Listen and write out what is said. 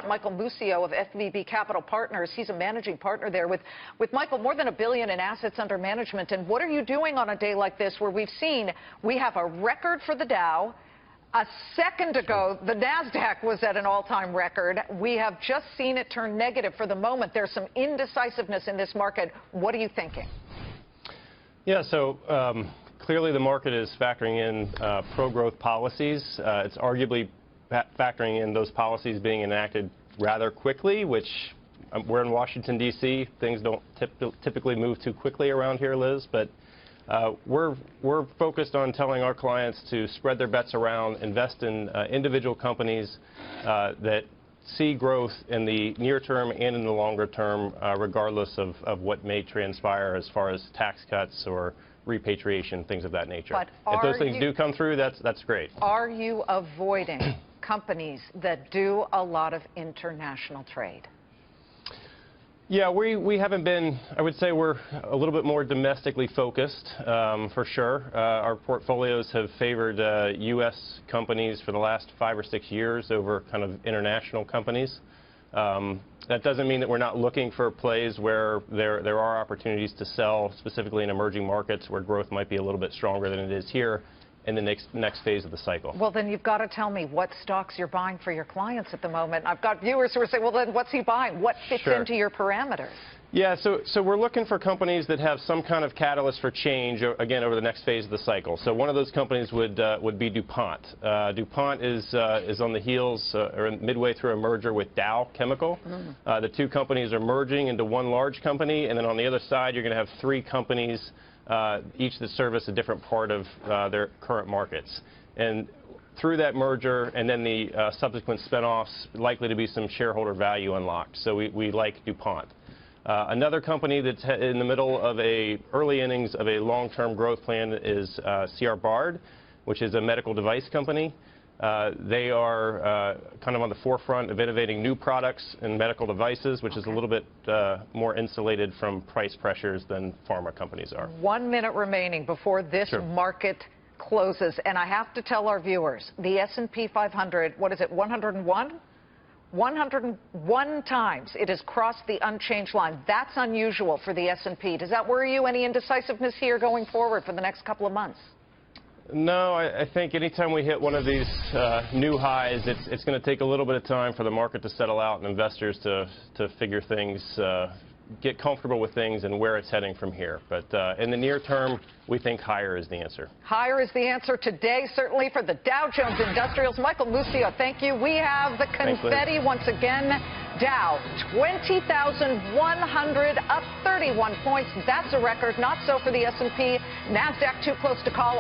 got Michael Mussio of FVB Capital Partners. He's a managing partner there with Michael, more than $1 billion in assets under management. And what are you doing on a day like this where we have a record for the Dow? A second ago, the NASDAQ was at an all-time record. We have just seen it turn negative for the moment. There's some indecisiveness in this market. What are you thinking? Yeah, so clearly the market is factoring in pro-growth policies. It's arguably factoring in those policies being enacted rather quickly, which we're in Washington, D.C. Things don't typically move too quickly around here, Liz, but we're focused on telling our clients to spread their bets around, invest in individual companies that see growth in the near term and in the longer term, regardless of what may transpire as far as tax cuts or repatriation, things of that nature. But if those things do come through, that's great. Are you avoiding companies that do a lot of international trade? Yeah, we haven't been, I would say we're a little bit more domestically focused, for sure. Our portfolios have favored U.S. companies for the last 5 or 6 years over kind of international companies. That doesn't mean that we're not looking for plays where there are opportunities to sell, specifically in emerging markets where growth might be a little bit stronger than it is here in the next phase of the cycle. Well, then you've got to tell me what stocks you're buying for your clients at the moment. I've got viewers who are saying, well, then what's he buying? What fits into your parameters? Yeah, so we're looking for companies that have some kind of catalyst for change, again, over the next phase of the cycle. So one of those companies would be DuPont. DuPont is on the heels, or midway through a merger with Dow Chemical. The two companies are merging into one large company, and then on the other side, you're going to have 3 companies, each that service a different part of their current markets. And through that merger and then the subsequent spinoffs, likely to be some shareholder value unlocked. So we like DuPont. Another company that's in the middle of early innings of a long-term growth plan is C.R. Bard, which is a medical device company. They are kind of on the forefront of innovating new products in medical devices, which is a little bit more insulated from price pressures than pharma companies are. 1 minute remaining before this market closes, and I have to tell our viewers, the S&P 500, what is it, 101? 101 times it has crossed the unchanged line. That's unusual for the S&P. Does that worry you? Any indecisiveness here going forward for the next couple of months? No, I think anytime we hit one of these new highs, it's going to take a little bit of time for the market to settle out and investors to figure things, get comfortable with things and where it's heading from here. But in the near term, we think higher is the answer. Higher is the answer today, certainly for the Dow Jones Industrials. Michael Mussio, thank you. We have the confetti once again. Dow, 20,100, up 31 points. That's a record. Not so for the S&P. NASDAQ, too close to call.